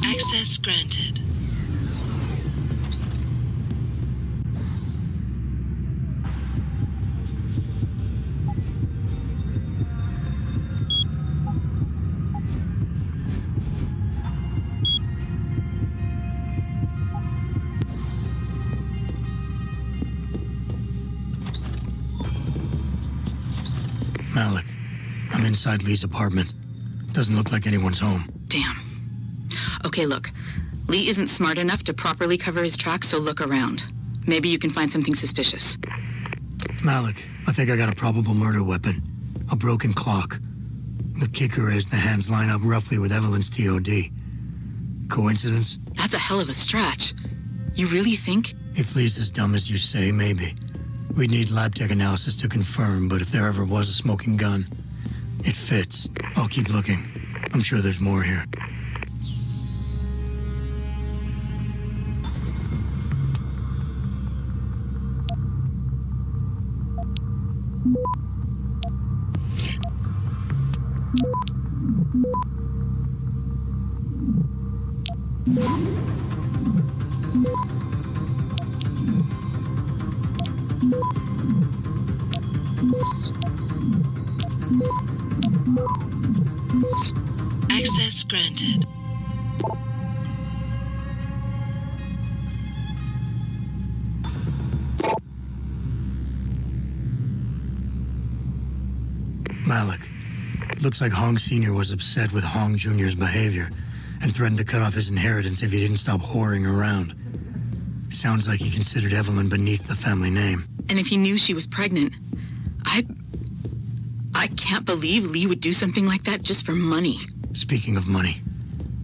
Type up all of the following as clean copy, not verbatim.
Access granted. Malik, I'm inside Lee's apartment. Doesn't look like anyone's home. Damn. Okay, look. Lee isn't smart enough to properly cover his tracks, so look around. Maybe you can find something suspicious. Malik, I think I got a probable murder weapon. A broken clock. The kicker is the hands line up roughly with Evelyn's TOD. Coincidence? That's a hell of a stretch. You really think? If Lee's as dumb as you say, maybe. We'd need lab tech analysis to confirm, but if there ever was a smoking gun, it fits. I'll keep looking. I'm sure there's more here. Access granted. Malik, looks like Hong Sr. was upset with Hong Jr.'s behavior and threatened to cut off his inheritance if he didn't stop whoring around. Sounds like he considered Evelyn beneath the family name. And if he knew she was pregnant, I can't believe Lee would do something like that just for money. Speaking of money,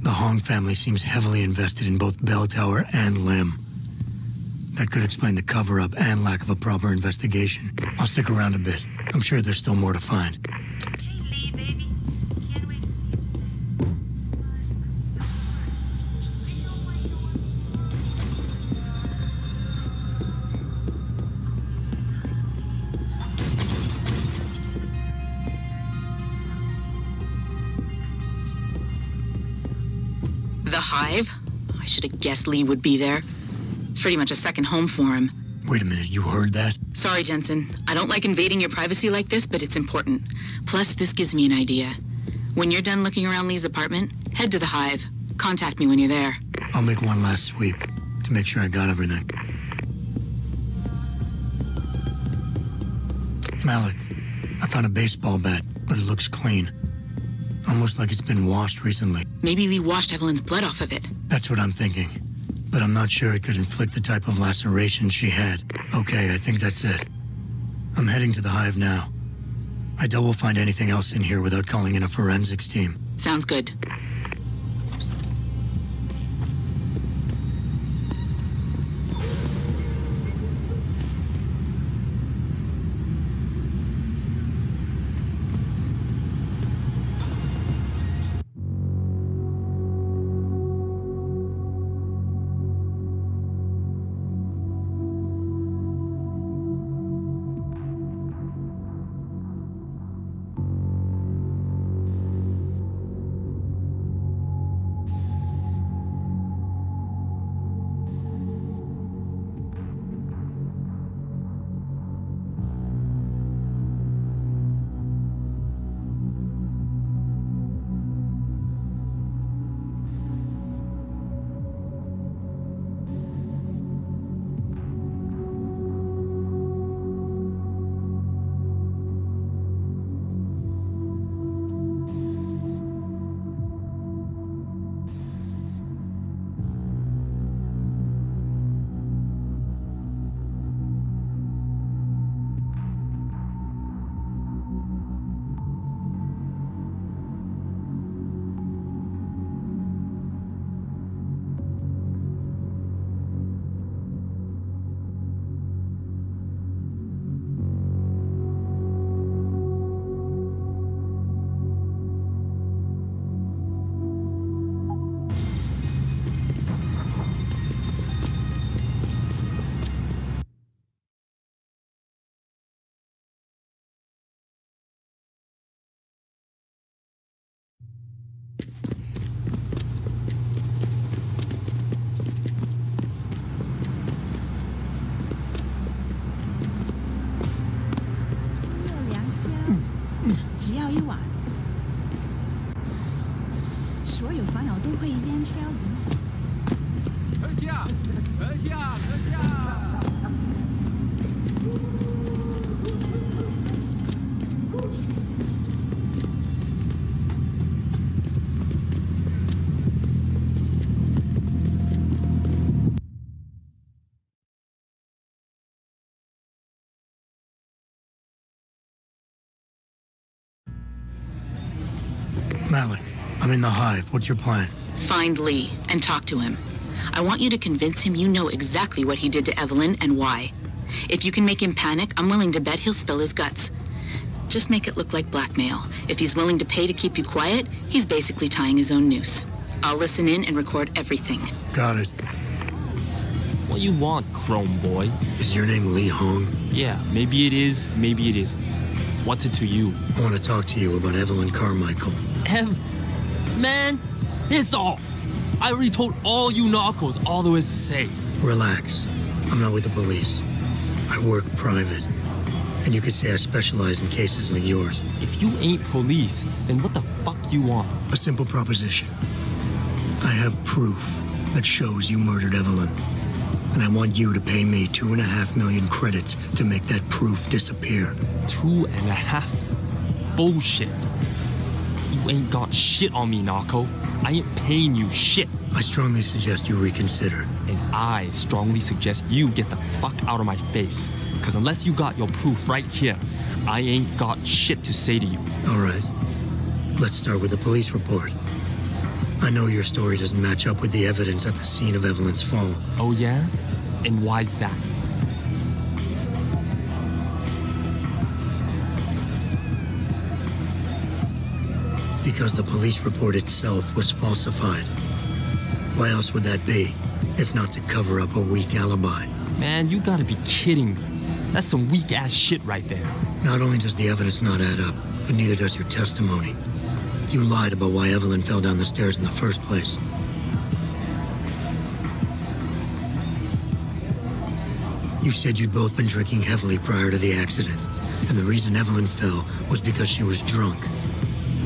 the Hong family seems heavily invested in both Bell Tower and Lim. That could explain the cover-up and lack of a proper investigation. I'll stick around a bit. I'm sure there's still more to find. Hey, Lee, baby. Can't wait to The Hive? I should have guessed Lee would be there. It's pretty much a second home for him. Wait a minute, you heard that? Sorry, Jensen. I don't like invading your privacy like this, but it's important. Plus, this gives me an idea. When you're done looking around Lee's apartment, head to the Hive. Contact me when you're there. I'll make one last sweep to make sure I got everything. Malik, I found a baseball bat, but it looks clean. Almost like it's been washed recently. Maybe Lee washed Evelyn's blood off of it. That's what I'm thinking. But I'm not sure it could inflict the type of laceration she had. Okay, I think that's it. I'm heading to the Hive now. I doubt we'll find anything else in here without calling in a forensics team. Sounds good. 有良宵，只要一碗，所有烦恼都会烟消云散。客家，客家，客家。Malik, I'm in the hive. What's your plan? Find Lee and talk to him. I want you to convince him you know exactly what he did to Evelyn and why. If you can make him panic, I'm willing to bet he'll spill his guts. Just make it look like blackmail. If he's willing to pay to keep you quiet, he's basically tying his own noose. I'll listen in and record everything. Got it. What you want, Chrome Boy? Is your name Lee Hong? Yeah, maybe it is, maybe it isn't. What's it to you? I want to talk to you about Evelyn Carmichael. Man, piss off! I already told all you narcos all there is to say. Relax. I'm not with the police. I work private. And you could say I specialize in cases like yours. If you ain't police, then what the fuck you want? A simple proposition. I have proof that shows you murdered Evelyn. And I want you to pay me 2.5 million credits to make that proof disappear. 2.5? Bullshit. You ain't got shit on me, narco. I ain't paying you shit. I strongly suggest you reconsider. And I strongly suggest you get the fuck out of my face. Cause unless you got your proof right here, I ain't got shit to say to you. All right. Let's start with the police report. I know your story doesn't match up with the evidence at the scene of Evelyn's fall. Oh yeah? And why's that? Because the police report itself was falsified. Why else would that be, if not to cover up a weak alibi? Man, you gotta be kidding me. That's some weak-ass shit right there. Not only does the evidence not add up, but neither does your testimony. You lied about why Evelyn fell down the stairs in the first place. You said you'd both been drinking heavily prior to the accident, and the reason Evelyn fell was because she was drunk.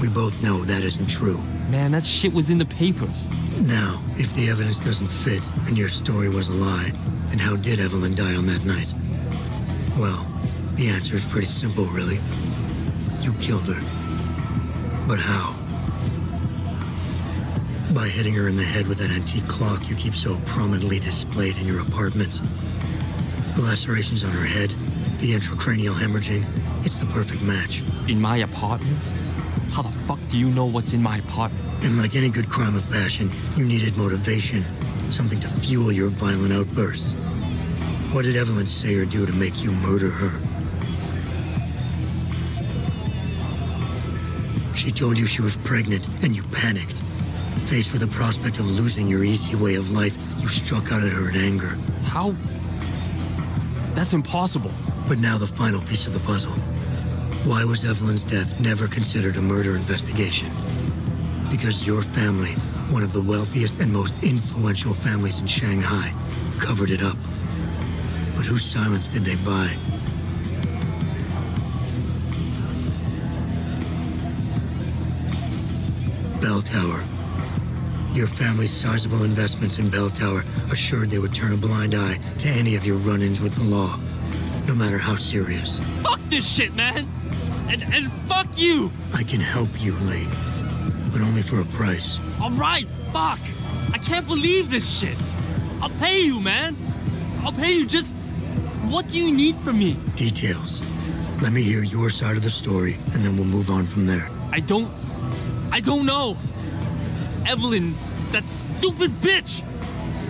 We both know that isn't true. Man, that shit was in the papers. Now, if the evidence doesn't fit and your story was a lie, then how did Evelyn die on that night? Well, the answer is pretty simple, really. You killed her. But how? By hitting her in the head with that antique clock you keep so prominently displayed in your apartment. The lacerations on her head, the intracranial hemorrhaging, it's the perfect match. In my apartment? How the fuck do you know what's in my apartment? And like any good crime of passion, you needed motivation, something to fuel your violent outbursts. What did Evelyn say or do to make you murder her? She told you she was pregnant, and you panicked. Faced with the prospect of losing your easy way of life, you struck out at her in anger. How? That's impossible. But now the final piece of the puzzle. Why was Evelyn's death never considered a murder investigation? Because your family, one of the wealthiest and most influential families in Shanghai, covered it up. But whose silence did they buy? Bell Tower. Your family's sizable investments in Bell Tower assured they would turn a blind eye to any of your run-ins with the law, no matter how serious. Fuck this shit, man! And fuck you! I can help you, Lee, but only for a price. Alright, fuck! I can't believe this shit! I'll pay you, man! I'll pay you, just... What do you need from me? Details. Let me hear your side of the story, and then we'll move on from there. I don't know. Evelyn, that stupid bitch!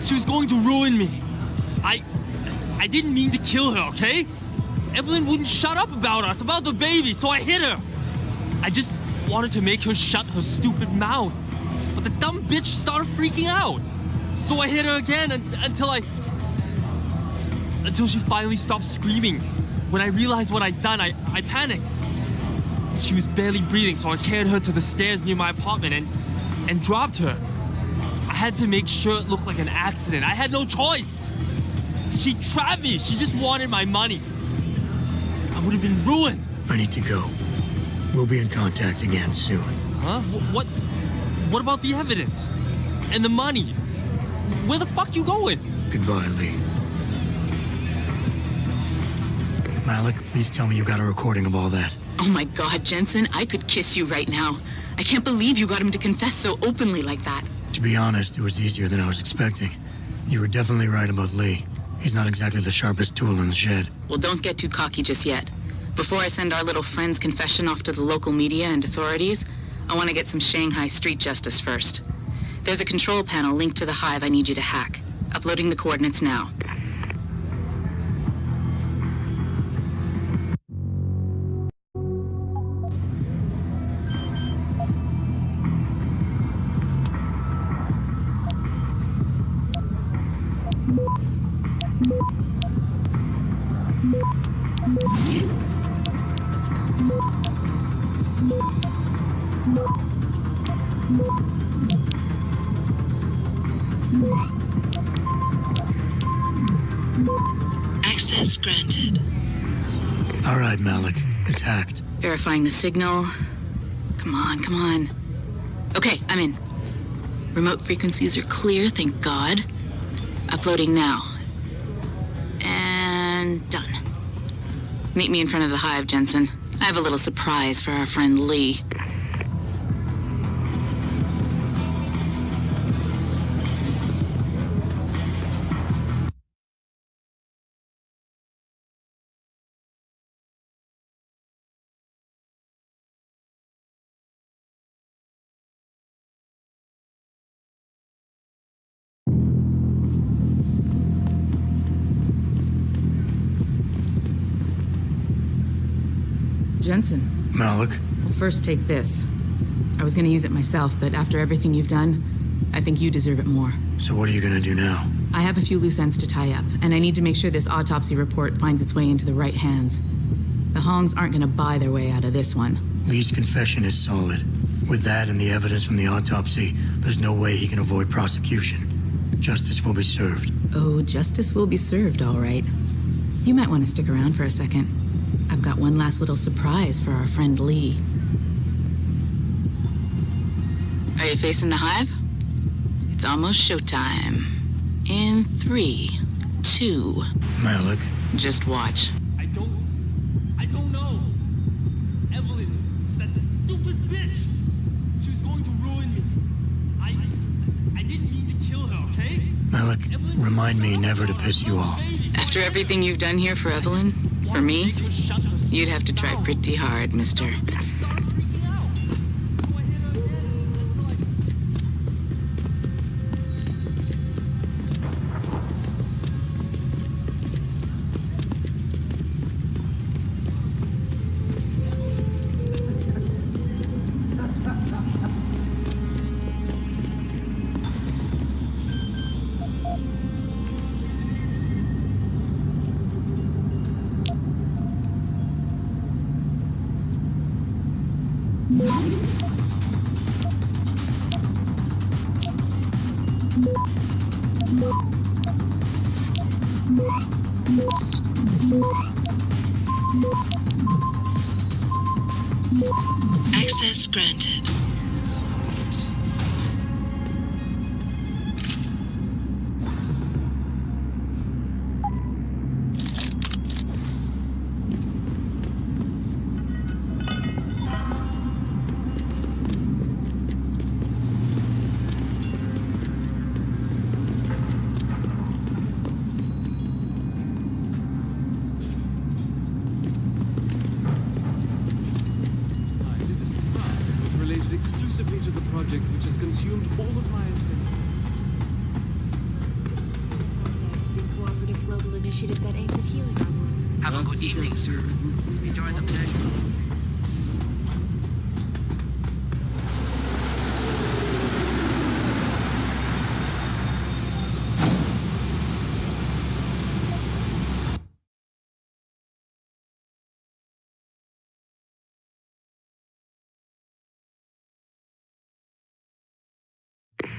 She was going to ruin me. I didn't mean to kill her, okay? Evelyn wouldn't shut up about us, about the baby, so I hit her. I just wanted to make her shut her stupid mouth. But the dumb bitch started freaking out. So I hit her again until she finally stopped screaming. When I realized what I'd done, I panicked. She was barely breathing, so I carried her to the stairs near my apartment, and and dropped her. I had to make sure it looked like an accident. I had no choice. She trapped me. She just wanted my money. I would have been ruined. I need to go. We'll be in contact again soon. Huh? What about the evidence? And the money? Where the fuck you going? Goodbye, Lee. Malik, please tell me you got a recording of all that. Oh my God, Jensen, I could kiss you right now. I can't believe you got him to confess so openly like that. To be honest, it was easier than I was expecting. You were definitely right about Lee. He's not exactly the sharpest tool in the shed. Well, don't get too cocky just yet. Before I send our little friend's confession off to the local media and authorities, I want to get some Shanghai street justice first. There's a control panel linked to the hive I need you to hack. Uploading the coordinates now. Access granted. All right, Malik. It's hacked. Verifying the signal. Come on, come on. Okay, I'm in. Remote frequencies are clear, thank God. Uploading now. And done. Meet me in front of the hive, Jensen. I have a little surprise for our friend Lee. Jensen, Malik? well, first take this. I was gonna use it myself, but after everything you've done, I think you deserve it more. So what are you gonna do now? I have a few loose ends to tie up, and I need to make sure this autopsy report finds its way into the right hands. The Hongs aren't gonna buy their way out of this one. Lee's confession is solid. With that and the evidence from the autopsy, there's no way he can avoid prosecution. Justice will be served. Oh, justice will be served, all right. You might want to stick around for a second. I've got one last little surprise for our friend Lee. Are you facing the hive? It's almost showtime. In 3, 2, Malik? just watch. I don't know. Evelyn, that stupid bitch. She was going to ruin me. I didn't mean to kill her, okay? Malik, remind me never to piss you off. After everything you've done here for Evelyn, for me, you'd have to try pretty hard, mister. Access granted. Was related exclusively to the project which has consumed all of my attention. The cooperative global initiative that aims at healing our world. Have a good evening, sir. Enjoy the pleasure.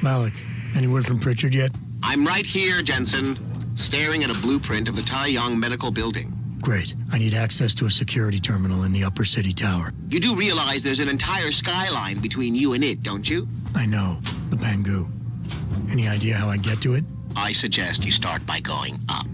Malik, any word from Pritchard yet? I'm right here, Jensen, staring at a blueprint of the Taiyang Medical Building. Great. I need access to a security terminal in the upper city tower. You do realize there's an entire skyline between you and it, don't you? I know. The Bangu. Any idea how I get to it? I suggest you start by going up.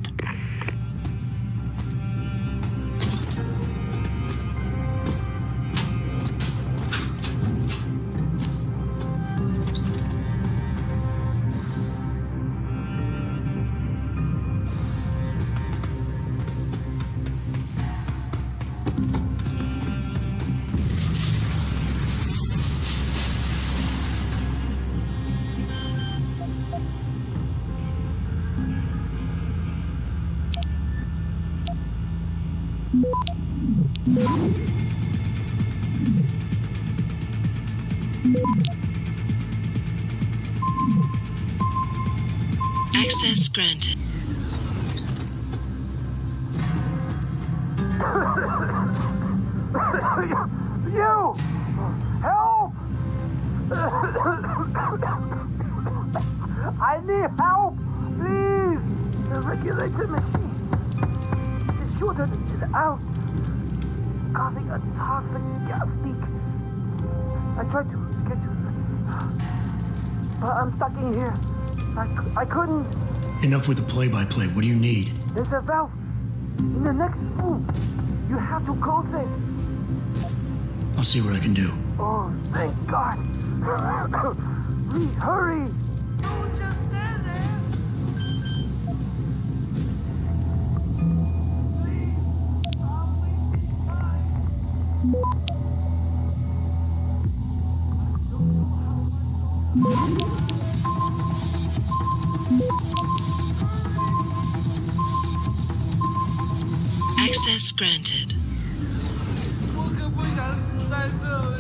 Access granted. You! Help! I need help! Please! The regulator machine. The shooter is out, causing a toxic gas leak. I tried to get you, but I'm stuck in here. I couldn't. Enough with the play-by-play. What do you need? There's a valve in the next room. You have to close it. I'll see what I can do. Oh, thank God. Please, hurry. Don't just stand there. Please, I'll wait. Bye. Access granted. 我可不想死在这里。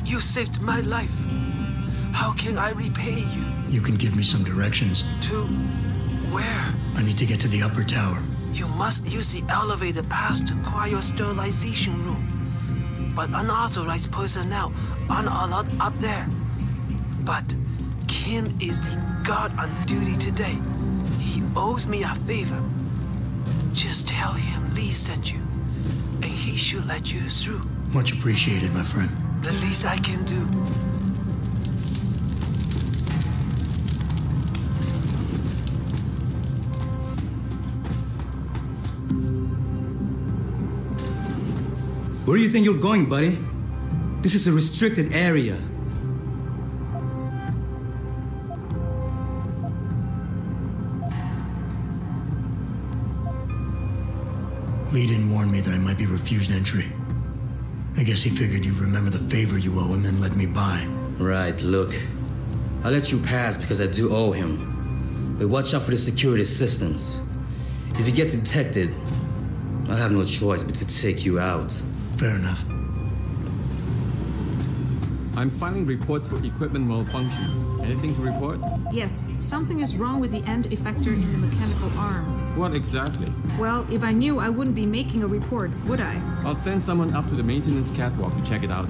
You saved my life. How can I repay you? You can give me some directions. To where? I need to get to the upper tower. You must use the elevator pass to cryosterilization room. But unauthorized personnel aren't allowed up there. But Kim is the guard on duty today. He owes me a favor. Just tell him Lee sent you, and he should let you through. Much appreciated, my friend. The least I can do. Where do you think you're going, buddy? This is a restricted area. Lee didn't warn me that I might be refused entry. I guess he figured you'd remember the favor you owe him and let me by. Right, look. I'll let you pass because I do owe him. But watch out for the security systems. If you get detected, I'll have no choice but to take you out. Fair enough. I'm filing reports for equipment malfunctions. Anything to report? Yes, something is wrong with the end effector in the mechanical arm. What exactly? Well, if I knew, I wouldn't be making a report, would I? I'll send someone up to the maintenance catwalk to check it out.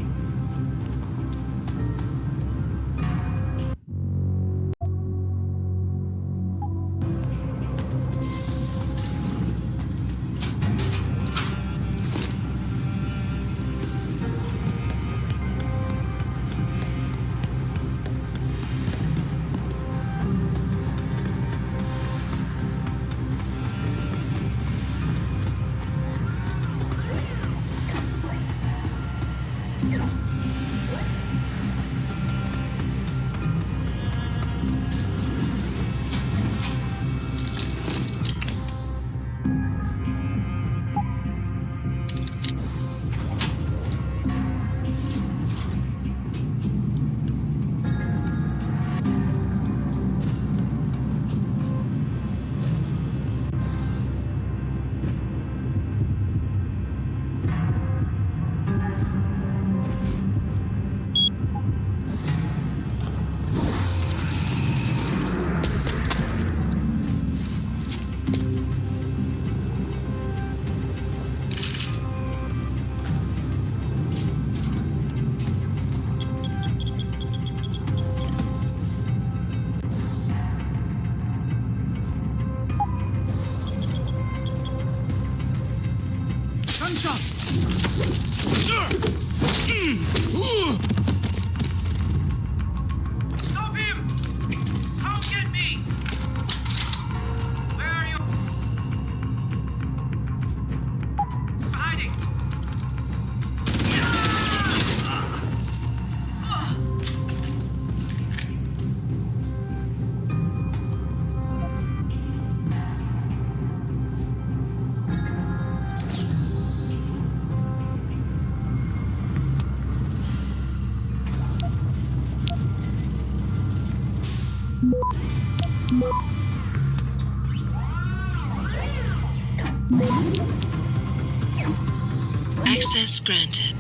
Access granted.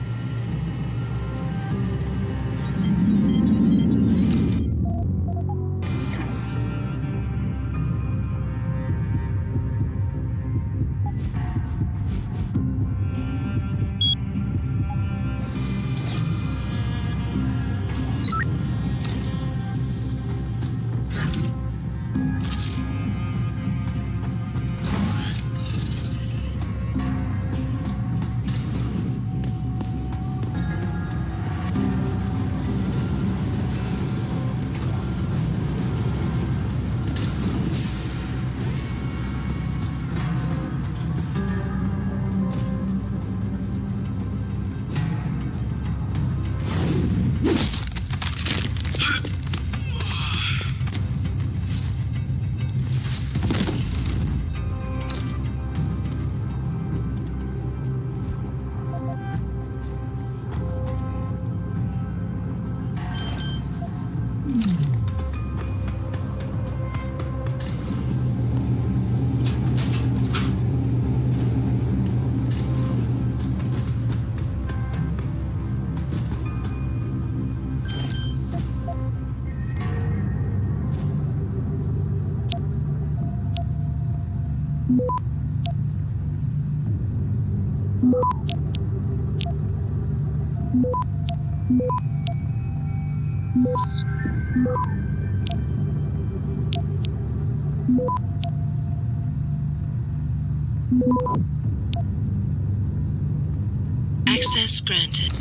Access granted.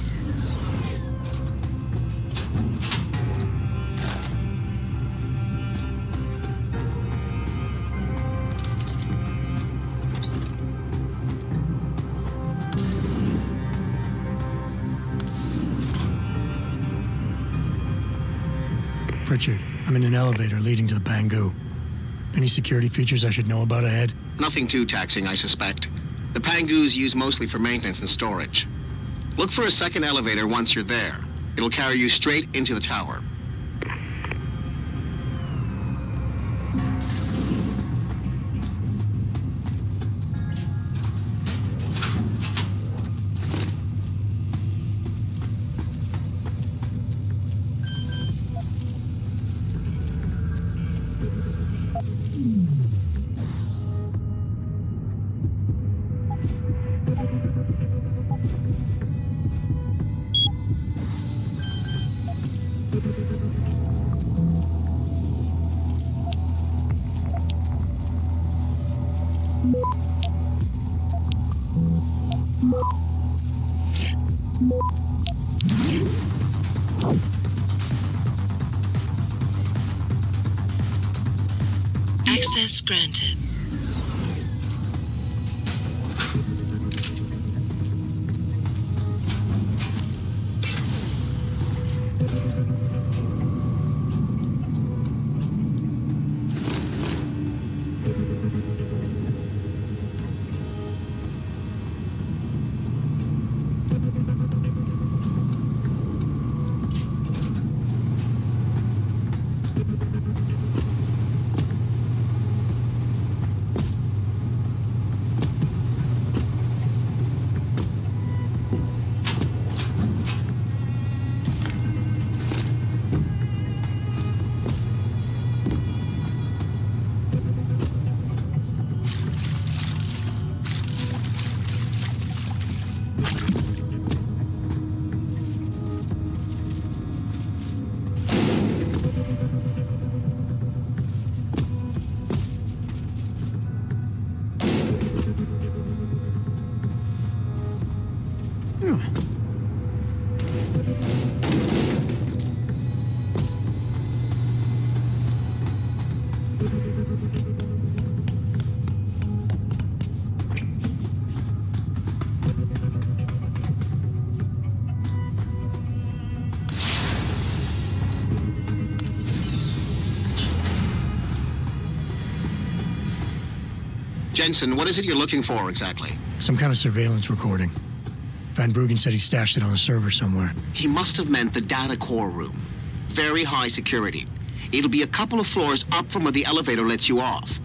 Pritchard, I'm in an elevator leading to the Bangu. Any security features I should know about ahead? Nothing too taxing, I suspect. The Pangus used mostly for maintenance and storage. Look for a second elevator once you're there. It'll carry you straight into the tower. Access granted. Jensen, what is it you're looking for exactly? Some kind of surveillance recording. Van Bruggen said he stashed it on a server somewhere. He must have meant the data core room. Very high security. It'll be a couple of floors up from where the elevator lets you off.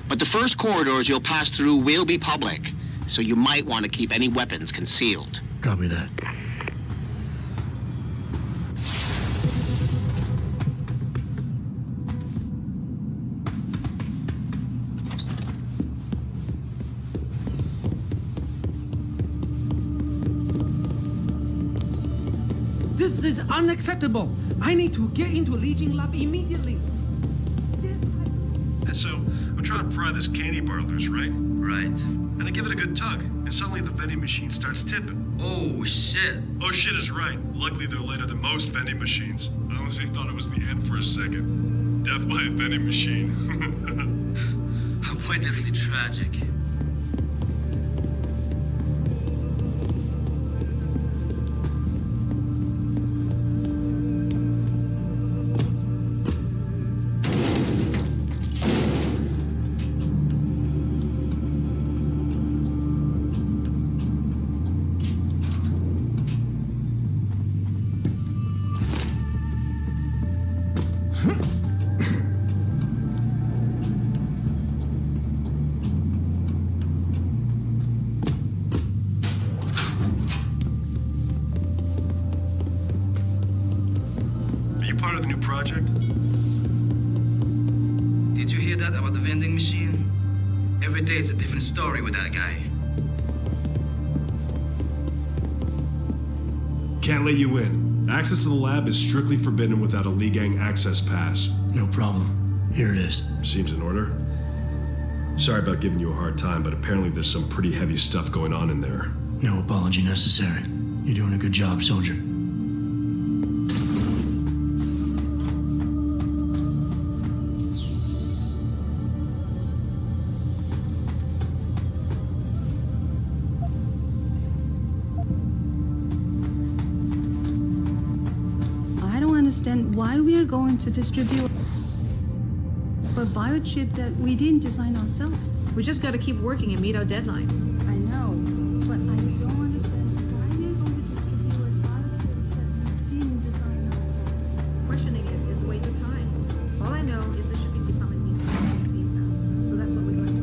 But the first corridors you'll pass through will be public, so you might want to keep any weapons concealed. Copy that. This is unacceptable. I need to get into Legion lab immediately. And so, I'm trying to pry this candy bar loose, right? Right. And I give it a good tug, and suddenly the vending machine starts tipping. Oh, shit. Oh shit is right. Luckily, they're later than most vending machines. I honestly thought it was the end for a second. Death by a vending machine. Outrageously tragic. Are you part of the new project? Did you hear that about the vending machine? Every day it's a different story with that guy. Can't let you in. Access to the lab is strictly forbidden without a Lee Gang access pass. No problem. Here it is. Seems in order. Sorry about giving you a hard time, but apparently there's some pretty heavy stuff going on in there. No apology necessary. You're doing a good job, soldier. I don't understand why we are going to distribute a biochip that we didn't design ourselves. We just gotta keep working and meet our deadlines. I know, but I don't understand why we are going to distribute a biochip that we didn't design ourselves. Questioning it is a waste of time. All I know is the shipping department needs something ASAP. So that's what we're going to do.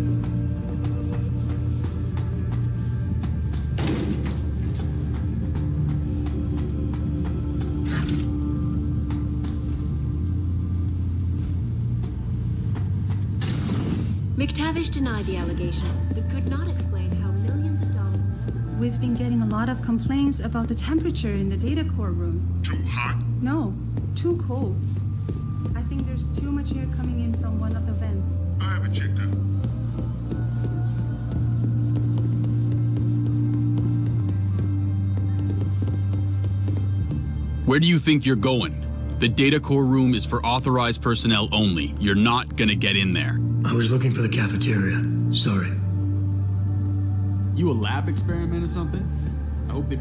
McTavish denied the allegations, but could not explain how millions of dollars... We've been getting a lot of complaints about the temperature in the data core room. Too hot? No, too cold. I think there's too much air coming in from one of the vents. I haven't checked out. Where do you think you're going? The data core room is for authorized personnel only. You're not gonna get in there. I was looking for the cafeteria. Sorry. You a lab experiment or something? I hope they